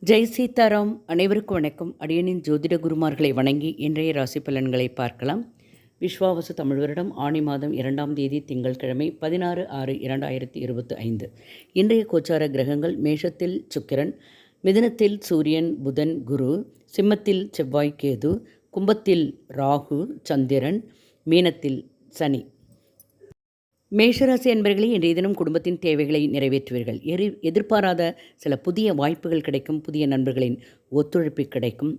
ஜெய் சீதாராம். அனைவருக்கும் வணக்கம். அடியனின் ஜோதிட குருமார்களை வணங்கி இன்றைய ராசி பலன்களை பார்க்கலாம். விஸ்வாவசு தமிழ் வருடம் ஆணி மாதம் 2ஆம் தேதி திங்கட்கிழமை 16/6/2025. இன்றைய கோச்சார கிரகங்கள்: மேஷத்தில் சுக்கிரன், மிதுனத்தில் சூரியன் புதன் குரு, சிம்மத்தில் செவ்வாய் கேது, கும்பத்தில் ராகு சந்திரன், மீனத்தில் சனி. மேஷராசி என்பர்களே, இன்றைய தினம் குடும்பத்தின் தேவைகளை நிறைவேற்றுவீர்கள். எதிர்பாராத சில புதிய வாய்ப்புகள் கிடைக்கும். புதிய நண்பர்களின் ஒத்துழைப்பு கிடைக்கும்.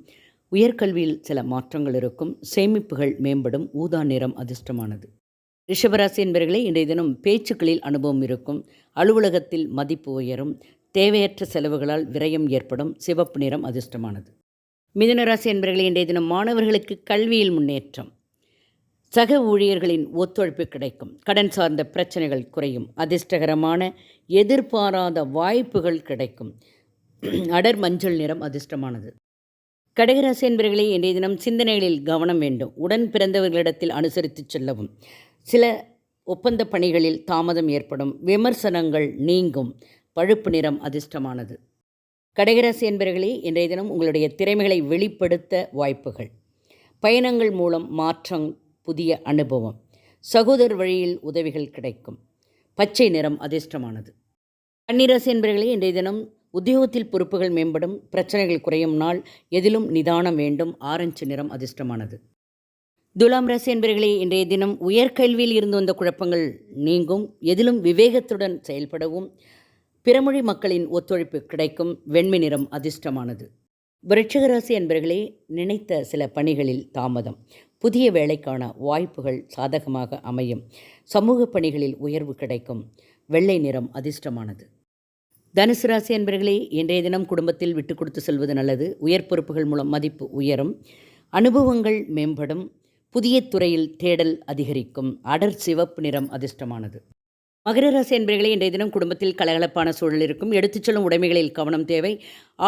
உயர்கல்வியில் சில மாற்றங்கள் இருக்கும். சேமிப்புகள் மேம்படும். ஊதா நிறம் அதிர்ஷ்டமானது. ரிஷபராசி என்பர்களே, இன்றைய தினம் பேச்சுக்களில் அனுபவம் இருக்கும். அலுவலகத்தில் மதிப்பு உயரும். தேவையற்ற செலவுகளால் விரயம் ஏற்படும். சிவப்பு நிறம் அதிர்ஷ்டமானது. மிதுனராசி என்பர்களே, இன்றைய தினம் மாணவர்களுக்கு கல்வியில் முன்னேற்றம். சக ஊழியர்களின் ஒத்துழைப்பு கிடைக்கும். கடன் சார்ந்த பிரச்சனைகள் குறையும். அதிர்ஷ்டகரமான எதிர்பாராத வாய்ப்புகள் கிடைக்கும். அடர் மஞ்சள் நிறம் அதிர்ஷ்டமானது. கடகராசி என்பவர்களே, இன்றைய தினம் சிந்தனைகளில் கவனம் வேண்டும். உடன் பிறந்தவர்களிடத்தில் அனுசரித்து செல்லவும். சில ஒப்பந்த பணிகளில் தாமதம் ஏற்படும். விமர்சனங்கள் நீங்கும். பழுப்பு நிறம் அதிர்ஷ்டமானது. கடகராசி என்பவர்களே, இன்றைய தினம் உங்களுடைய திறமைகளை வெளிப்படுத்த வாய்ப்புகள். பயணங்கள் மூலம் மாற்றம், புதிய அனுபவம். சகோதரர் வழியில் உதவிகள் கிடைக்கும். பச்சை நிறம் அதிர்ஷ்டமானது. கன்னிராசி என்பவர்களே, இன்றைய தினம் உத்தியோகத்தில் பொறுப்புகள் மேம்படும். பிரச்சனைகள் குறையும் நாள். எதிலும் நிதானம் வேண்டும். ஆரஞ்சு நிறம் அதிர்ஷ்டமானது. துலாம் ராசி என்பவர்களே, இன்றைய தினம் உயர்கல்வியில் இருந்து வந்த குழப்பங்கள் நீங்கும். எதிலும் விவேகத்துடன் செயல்படவும். பிறமொழி மக்களின் ஒத்துழைப்பு கிடைக்கும். வெண்மை நிறம் அதிர்ஷ்டமானது. விருச்சிக ராசி என்பவர்களே, நினைத்த சில பணிகளில் தாமதம். புதிய வேலைக்கான வாய்ப்புகள் சாதகமாக அமையும். சமூக பணிகளில் உயர்வு கிடைக்கும். வெள்ளை நிறம் அதிர்ஷ்டமானது. தனுசு ராசி என்பவர்களே, இன்றைய தினம் குடும்பத்தில் விட்டு கொடுத்து செல்வது நல்லது. உயர் பொறுப்புகள் மூலம் மதிப்பு உயரும். அனுபவங்கள் மேம்படும். புதிய துறையில் தேடல் அதிகரிக்கும். அடர் சிவப்பு நிறம் அதிர்ஷ்டமானது. மகர ராசி என்பவர்களே, இன்றைய தினம் குடும்பத்தில் கலகலப்பான சூழல் இருக்கும். எடுத்துச் செல்லும் உடைமைகளில் கவனம் தேவை.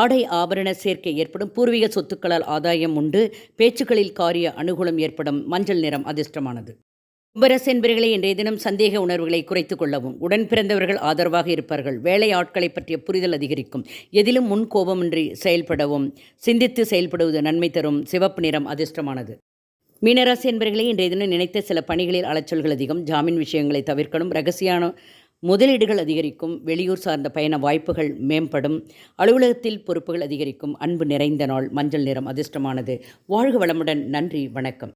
ஆடை ஆபரண சேர்க்கை ஏற்படும். பூர்வீக சொத்துக்களால் ஆதாயம் உண்டு. பேச்சுக்களில் காரிய அனுகூலம் ஏற்படும். மஞ்சள் நிறம் அதிர்ஷ்டமானது. கும்பராசி என்பவர்களே, இன்றைய தினம் சந்தேக உணர்வுகளை குறைத்துக் கொள்ளவும். உடன் பிறந்தவர்கள் ஆதரவாக இருப்பார்கள். வேலை ஆட்களை பற்றிய புரிதல் அதிகரிக்கும். எதிலும் முன் கோபமின்றி செயல்படவும். சிந்தித்து செயல்படுவது நன்மை தரும். சிவப்பு நிறம் அதிர்ஷ்டமானது. மீனராசி என்பவர்களே, இன்றைய தினம் நினைத்த சில பணிகளில் அலைச்சல்கள் அதிகம். ஜாமீன் விஷயங்களை தவிர்க்கணும். ரகசியான முதலீடுகள் அதிகரிக்கும். வெளியூர் சார்ந்த பயண வாய்ப்புகள் மேம்படும். அலுவலகத்தில் பொறுப்புகள் அதிகரிக்கும். அன்பு நிறைந்த நாள். மஞ்சள் நிறம் அதிர்ஷ்டமானது. வாழ்க வளமுடன். நன்றி, வணக்கம்.